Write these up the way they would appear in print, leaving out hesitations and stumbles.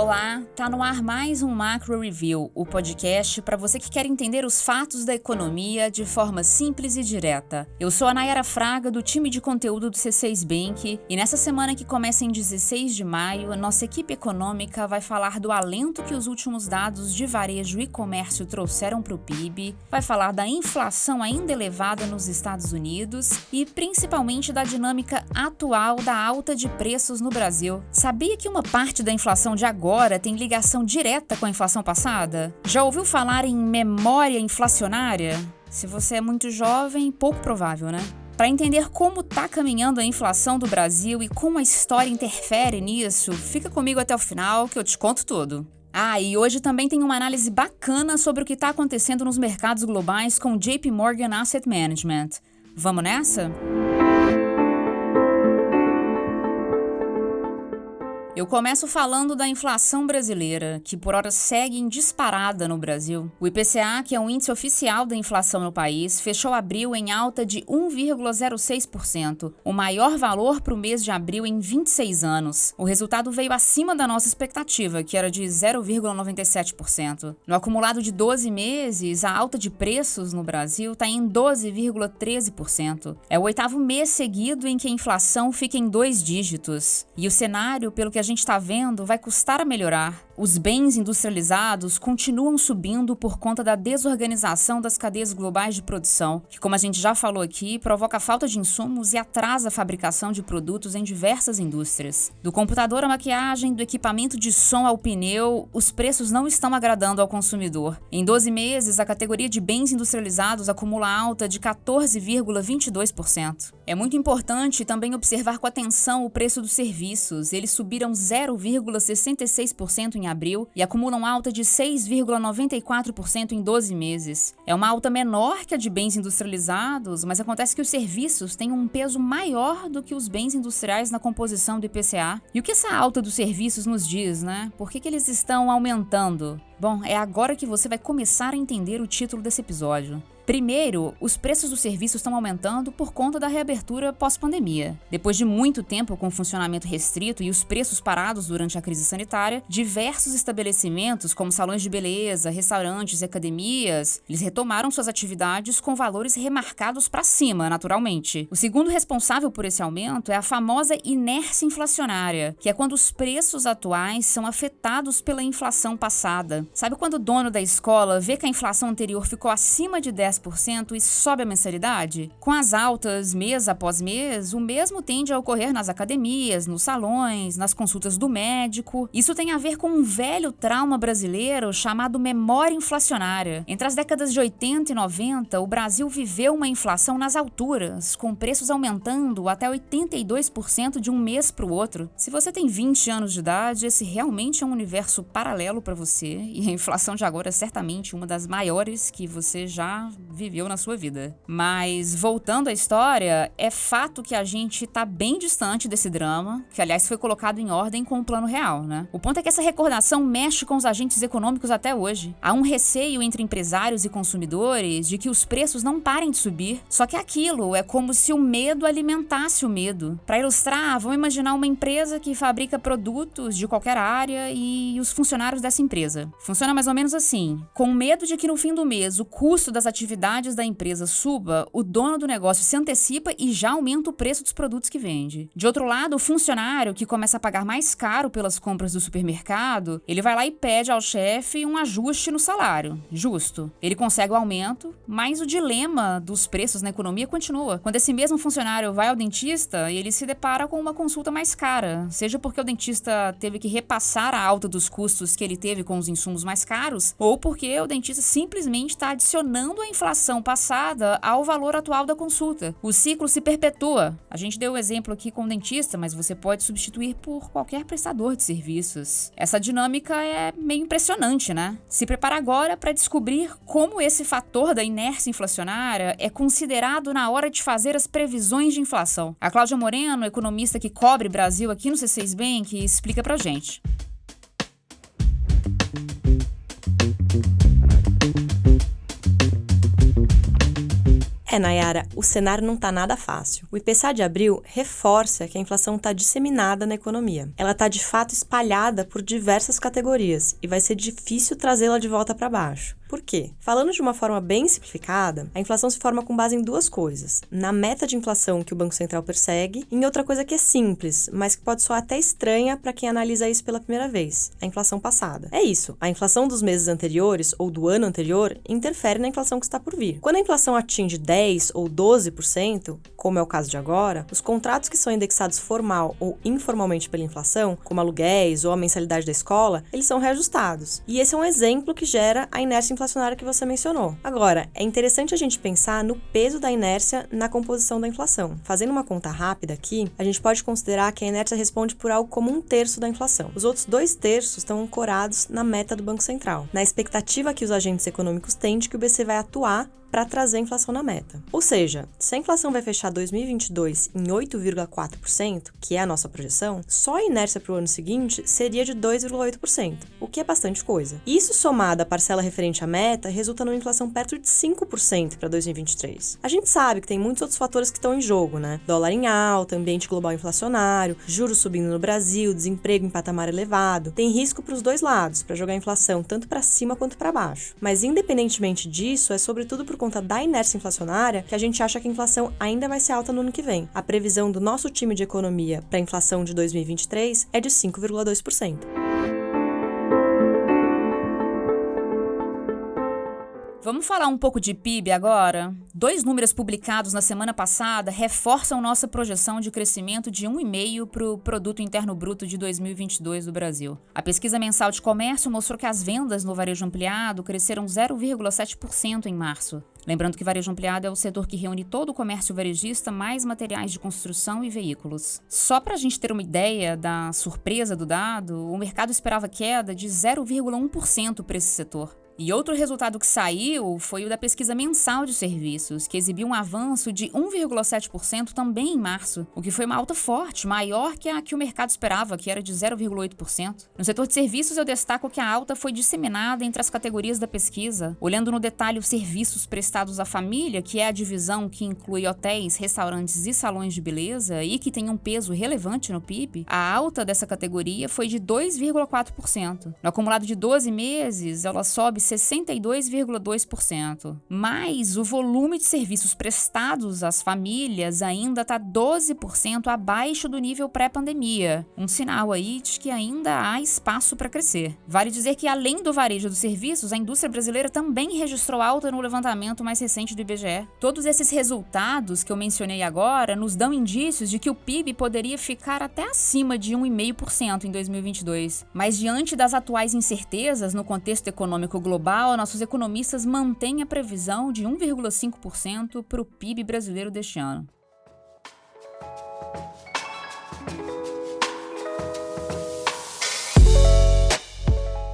Olá, tá no ar mais um Macro Review, o podcast para você que quer entender os fatos da economia de forma simples e direta. Eu sou a Nayara Fraga, do time de conteúdo do C6 Bank, e nessa semana que começa em 16 de maio, a nossa equipe econômica vai falar do alento que os últimos dados de varejo e comércio trouxeram para o PIB, vai falar da inflação ainda elevada nos Estados Unidos e principalmente da dinâmica atual da alta de preços no Brasil. Sabia que uma parte da inflação de agora tem ligação direta com a inflação passada? Já ouviu falar em memória inflacionária? Se você é muito jovem, pouco provável, né? Para entender como está caminhando a inflação do Brasil e como a história interfere nisso, fica comigo até o final que eu te conto tudo. E hoje também tem uma análise bacana sobre o que está acontecendo nos mercados globais com o JP Morgan Asset Management. Vamos nessa? Eu começo falando da inflação brasileira, que por hora segue em disparada no Brasil. O IPCA, que é um índice oficial da inflação no país, fechou abril em alta de 1,06%, o maior valor para o mês de abril em 26 anos. O resultado veio acima da nossa expectativa, que era de 0,97%. No acumulado de 12 meses, a alta de preços no Brasil está em 12,13%. É o 8º mês seguido em que a inflação fica em 2 dígitos. E o cenário, pelo que a gente está vendo, vai custar a melhorar. Os bens industrializados continuam subindo por conta da desorganização das cadeias globais de produção, que, como a gente já falou aqui, provoca falta de insumos e atrasa a fabricação de produtos em diversas indústrias. Do computador à maquiagem, do equipamento de som ao pneu, os preços não estão agradando ao consumidor. Em 12 meses, a categoria de bens industrializados acumula alta de 14,22%. É muito importante também observar com atenção o preço dos serviços. Eles subiram 0,66% em abril e acumulam alta de 6,94% em 12 meses. É uma alta menor que a de bens industrializados, mas acontece que os serviços têm um peso maior do que os bens industriais na composição do IPCA. E o que essa alta dos serviços nos diz, né? Por que eles estão aumentando? Bom, é agora que você vai começar a entender o título desse episódio. Primeiro, os preços dos serviços estão aumentando por conta da reabertura pós-pandemia. Depois de muito tempo com funcionamento restrito e os preços parados durante a crise sanitária, diversos estabelecimentos, como salões de beleza, restaurantes e academias, eles retomaram suas atividades com valores remarcados para cima, naturalmente. O segundo responsável por esse aumento é a famosa inércia inflacionária, que é quando os preços atuais são afetados pela inflação passada. Sabe quando o dono da escola vê que a inflação anterior ficou acima de 10% e sobe a mensalidade? Com as altas mês após mês, o mesmo tende a ocorrer nas academias, nos salões, nas consultas do médico. Isso tem a ver com um velho trauma brasileiro chamado memória inflacionária. Entre as décadas de 80 e 90, o Brasil viveu uma inflação nas alturas, com preços aumentando até 82% de um mês para o outro. Se você tem 20 anos de idade, esse realmente é um universo paralelo para você, e a inflação de agora é certamente uma das maiores que você já viveu na sua vida. Mas, voltando à história, é fato que a gente tá bem distante desse drama, que aliás foi colocado em ordem com o plano real, né? O ponto é que essa recordação mexe com os agentes econômicos até hoje. Há um receio entre empresários e consumidores de que os preços não parem de subir, só que aquilo é como se o medo alimentasse o medo. Para ilustrar, vamos imaginar uma empresa que fabrica produtos de qualquer área e os funcionários dessa empresa. Funciona mais ou menos assim: com medo de que no fim do mês o custo das atividades da empresa suba, o dono do negócio se antecipa e já aumenta o preço dos produtos que vende. De outro lado, o funcionário, que começa a pagar mais caro pelas compras do supermercado, ele vai lá e pede ao chefe um ajuste no salário. Justo. Ele consegue o aumento, mas o dilema dos preços na economia continua. Quando esse mesmo funcionário vai ao dentista, ele se depara com uma consulta mais cara, seja porque o dentista teve que repassar a alta dos custos que ele teve com os insumos mais caros, ou porque o dentista simplesmente está adicionando a inflação passada ao valor atual da consulta. O ciclo se perpetua. A gente deu o exemplo aqui com o dentista, mas você pode substituir por qualquer prestador de serviços. Essa dinâmica é meio impressionante, né? Se prepara agora para descobrir como esse fator da inércia inflacionária é considerado na hora de fazer as previsões de inflação. A Cláudia Moreno, economista que cobre Brasil aqui no C6 Bank, explica pra gente. Nayara, o cenário não tá nada fácil. O IPCA de abril reforça que a inflação está disseminada na economia. Ela está de fato espalhada por diversas categorias e vai ser difícil trazê-la de volta para baixo. Por quê? Falando de uma forma bem simplificada, a inflação se forma com base em duas coisas: na meta de inflação que o Banco Central persegue e em outra coisa que é simples, mas que pode soar até estranha para quem analisa isso pela primeira vez: a inflação passada. É isso, a inflação dos meses anteriores ou do ano anterior interfere na inflação que está por vir. Quando a inflação atinge 10 ou 12%, como é o caso de agora, os contratos que são indexados formal ou informalmente pela inflação, como aluguéis ou a mensalidade da escola, eles são reajustados. E esse é um exemplo que gera a inércia inflacionária que você mencionou. Agora, é interessante a gente pensar no peso da inércia na composição da inflação. Fazendo uma conta rápida aqui, a gente pode considerar que a inércia responde por algo como 1/3 da inflação. Os outros 2/3 estão ancorados na meta do Banco Central, na expectativa que os agentes econômicos têm de que o BC vai atuar para trazer a inflação na meta. Ou seja, se a inflação vai fechar 2022 em 8,4%, que é a nossa projeção, só a inércia para o ano seguinte seria de 2,8%, o que é bastante coisa. Isso somado à parcela referente à meta, resulta numa inflação perto de 5% para 2023. A gente sabe que tem muitos outros fatores que estão em jogo, né? Dólar em alta, ambiente global inflacionário, juros subindo no Brasil, desemprego em patamar elevado. Tem risco para os dois lados, para jogar a inflação tanto para cima quanto para baixo. Mas independentemente disso, é sobretudo por conta da inércia inflacionária que a gente acha que a inflação ainda vai ser alta no ano que vem. A previsão do nosso time de economia para a inflação de 2023 é de 5,2%. Vamos falar um pouco de PIB agora? 2 números publicados na semana passada reforçam nossa projeção de crescimento de 1,5% para o Produto Interno Bruto de 2022 do Brasil. A pesquisa mensal de comércio mostrou que as vendas no varejo ampliado cresceram 0,7% em março. Lembrando que varejo ampliado é o setor que reúne todo o comércio varejista, mais materiais de construção e veículos. Só para a gente ter uma ideia da surpresa do dado, o mercado esperava queda de 0,1% para esse setor. E outro resultado que saiu foi o da pesquisa mensal de serviços, que exibiu um avanço de 1,7% também em março, o que foi uma alta forte, maior que a que o mercado esperava, que era de 0,8%. No setor de serviços, eu destaco que a alta foi disseminada entre as categorias da pesquisa. Olhando no detalhe os serviços prestados à família, que é a divisão que inclui hotéis, restaurantes e salões de beleza e que tem um peso relevante no PIB, a alta dessa categoria foi de 2,4%. No acumulado de 12 meses, ela sobe 62,2%. Mas o volume de serviços prestados às famílias ainda está 12% abaixo do nível pré-pandemia. Um sinal aí de que ainda há espaço para crescer. Vale dizer que, além do varejo dos serviços, a indústria brasileira também registrou alta no levantamento mais recente do IBGE. Todos esses resultados que eu mencionei agora nos dão indícios de que o PIB poderia ficar até acima de 1,5% em 2022. Mas diante das atuais incertezas no contexto econômico global, nossos economistas mantêm a previsão de 1,5% para o PIB brasileiro deste ano.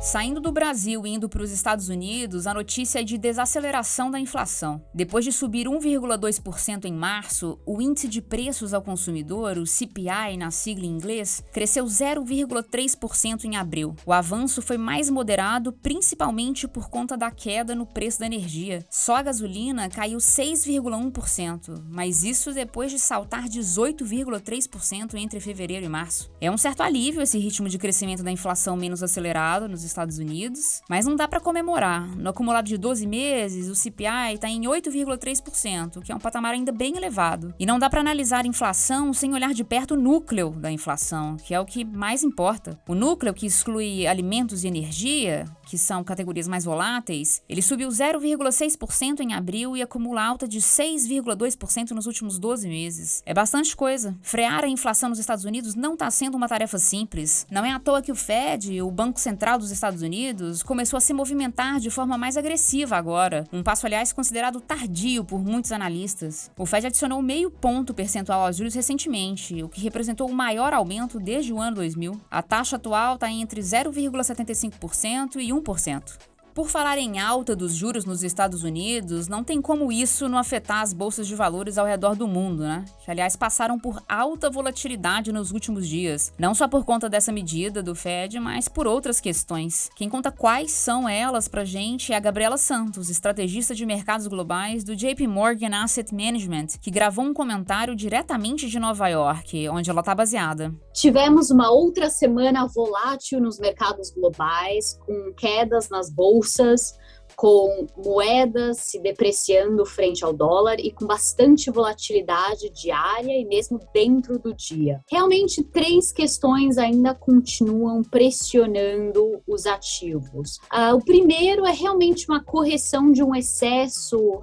Saindo do Brasil e indo para os Estados Unidos, a notícia é de desaceleração da inflação. Depois de subir 1,2% em março, o índice de preços ao consumidor, o CPI na sigla em inglês, cresceu 0,3% em abril. O avanço foi mais moderado, principalmente por conta da queda no preço da energia. Só a gasolina caiu 6,1%, mas isso depois de saltar 18,3% entre fevereiro e março. É um certo alívio esse ritmo de crescimento da inflação menos acelerado nos Estados Unidos, mas não dá para comemorar. No acumulado de 12 meses, o CPI está em 8,3%, que é um patamar ainda bem elevado. E não dá para analisar a inflação sem olhar de perto o núcleo da inflação, que é o que mais importa. O núcleo, que exclui alimentos e energia, que são categorias mais voláteis, ele subiu 0,6% em abril e acumula alta de 6,2% nos últimos 12 meses. É bastante coisa. Frear a inflação nos Estados Unidos não está sendo uma tarefa simples. Não é à toa que o Fed, o Banco Central dos Estados Unidos, começou a se movimentar de forma mais agressiva agora. Um passo, aliás, considerado tardio por muitos analistas. O Fed adicionou 0,5 ponto percentual aos juros recentemente, o que representou o maior aumento desde o ano 2000. A taxa atual está entre 0,75% e 1%. Por falar em alta dos juros nos Estados Unidos, não tem como isso não afetar as bolsas de valores ao redor do mundo, né? Que, aliás, passaram por alta volatilidade nos últimos dias. Não só por conta dessa medida do Fed, mas por outras questões. Quem conta quais são elas pra gente é a Gabriela Santos, estrategista de mercados globais do JP Morgan Asset Management, que gravou um comentário diretamente de Nova York, onde ela está baseada. Tivemos uma outra semana volátil nos mercados globais, com quedas nas bolsas, com moedas se depreciando frente ao dólar e com bastante volatilidade diária e mesmo dentro do dia. Realmente, 3 questões ainda continuam pressionando os ativos. O primeiro é realmente uma correção de um excesso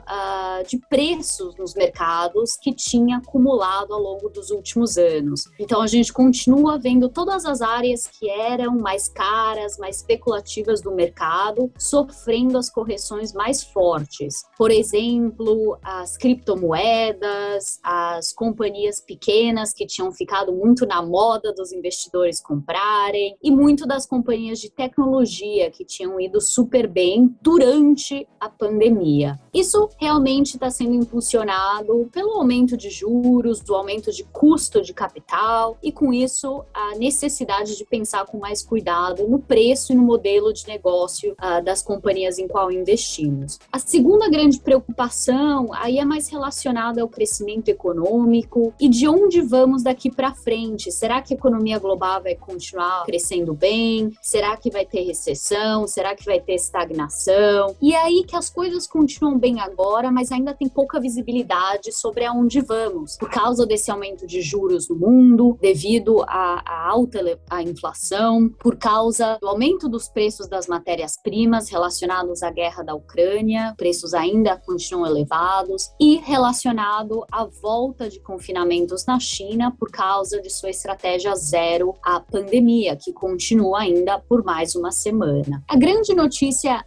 de preços nos mercados que tinha acumulado ao longo dos últimos anos. Então, a gente continua vendo todas as áreas que eram mais caras, mais especulativas do mercado, sofrendo as correções mais fortes. Por exemplo, as criptomoedas, as companhias pequenas que tinham ficado muito na moda dos investidores comprarem e muito das companhias de tecnologia que tinham ido super bem durante a pandemia. Isso realmente está sendo impulsionado pelo aumento de juros, do aumento de custo de capital e, com isso, a necessidade de pensar com mais cuidado no preço e no modelo de negócio das companhias em qual investimos. A segunda grande preocupação aí é mais relacionada ao crescimento econômico e de onde vamos daqui para frente. Será que a economia global vai continuar crescendo bem? Será que vai ter recessão? Será que vai ter estagnação? E é aí que as coisas continuam bem agora, mas ainda tem pouca visibilidade sobre aonde vamos, por causa desse aumento de juros no mundo, devido à alta inflação, por causa do aumento dos preços das matérias-primas relacionados à guerra da Ucrânia, preços ainda continuam elevados, e relacionado à volta de confinamentos na China por causa de sua estratégia zero à pandemia, que continua ainda por mais uma semana. A grande notícia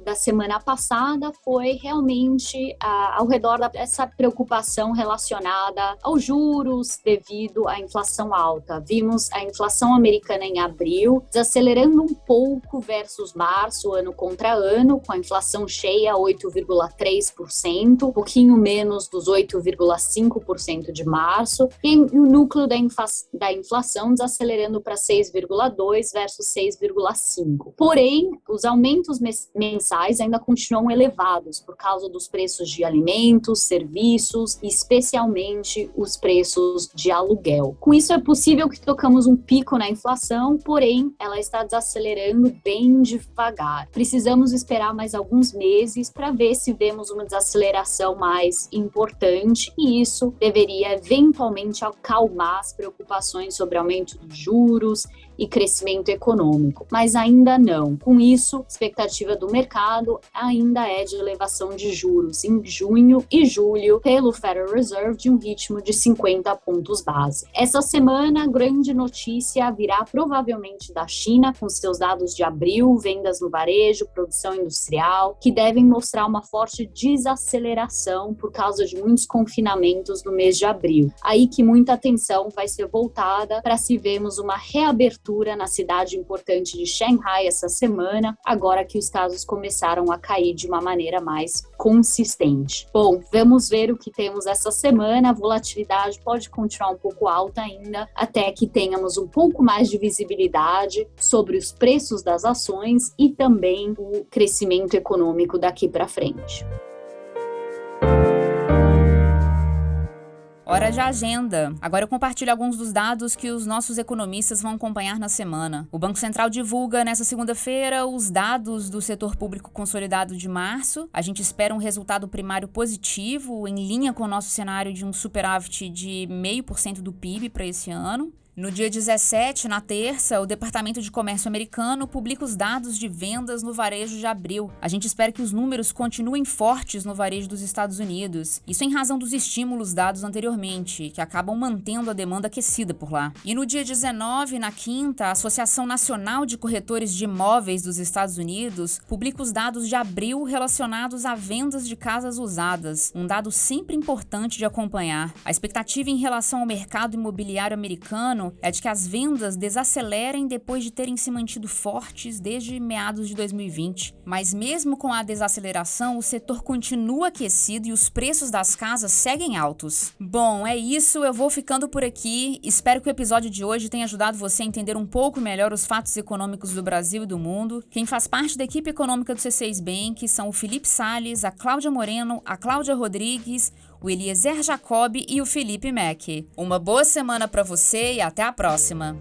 da semana passada foi realmente ao redor dessa preocupação relacionada aos juros devido à inflação alta. Vimos a inflação americana em abril desacelerando um pouco versus março, ano contra ano, com a inflação cheia 8,3%, um pouquinho menos dos 8,5% de março, e o núcleo da inflação desacelerando para 6,2% versus 6,5%. Porém, os aumentos mensais ainda continuam elevados por causa dos preços de alimentos, serviços e especialmente os preços de aluguel. Com isso, é possível que tocamos um pico na inflação, porém, ela está desacelerando bem devagar. Precisamos esperar mais alguns meses para ver se vemos uma desaceleração mais importante e isso deveria eventualmente acalmar as preocupações sobre aumento de juros e crescimento econômico, mas ainda não. Com isso, a expectativa do mercado ainda é de elevação de juros em junho e julho pelo Federal Reserve de um ritmo de 50 pontos base. Essa semana, a grande notícia virá provavelmente da China, com seus dados de abril, vendas no varejo, produção industrial, que devem mostrar uma forte desaceleração por causa de muitos confinamentos no mês de abril. Aí que muita atenção vai ser voltada para se vermos uma reabertura na cidade importante de Shanghai essa semana, agora que os casos começaram a cair de uma maneira mais consistente. Bom, vamos ver o que temos essa semana. A volatilidade pode continuar um pouco alta ainda, até que tenhamos um pouco mais de visibilidade sobre os preços das ações e também o crescimento econômico daqui para frente. Hora de agenda. Agora eu compartilho alguns dos dados que os nossos economistas vão acompanhar na semana. O Banco Central divulga nesta segunda-feira os dados do setor público consolidado de março. A gente espera um resultado primário positivo, em linha com o nosso cenário de um superávit de 0,5% do PIB para esse ano. No dia 17, na terça, o Departamento de Comércio americano publica os dados de vendas no varejo de abril. A gente espera que os números continuem fortes no varejo dos Estados Unidos. Isso em razão dos estímulos dados anteriormente, que acabam mantendo a demanda aquecida por lá. E no dia 19, na quinta, a Associação Nacional de Corretores de Imóveis dos Estados Unidos publica os dados de abril relacionados a vendas de casas usadas, um dado sempre importante de acompanhar. A expectativa em relação ao mercado imobiliário americano previsão é de que as vendas desacelerem depois de terem se mantido fortes desde meados de 2020. Mas mesmo com a desaceleração, o setor continua aquecido e os preços das casas seguem altos. Bom, é isso, eu vou ficando por aqui. Espero que o episódio de hoje tenha ajudado você a entender um pouco melhor os fatos econômicos do Brasil e do mundo. Quem faz parte da equipe econômica do C6 Bank são o Felipe Salles, a Cláudia Moreno, a Cláudia Rodrigues, o Eliezer Jacob e o Felipe Mack. Uma boa semana para você e até a próxima!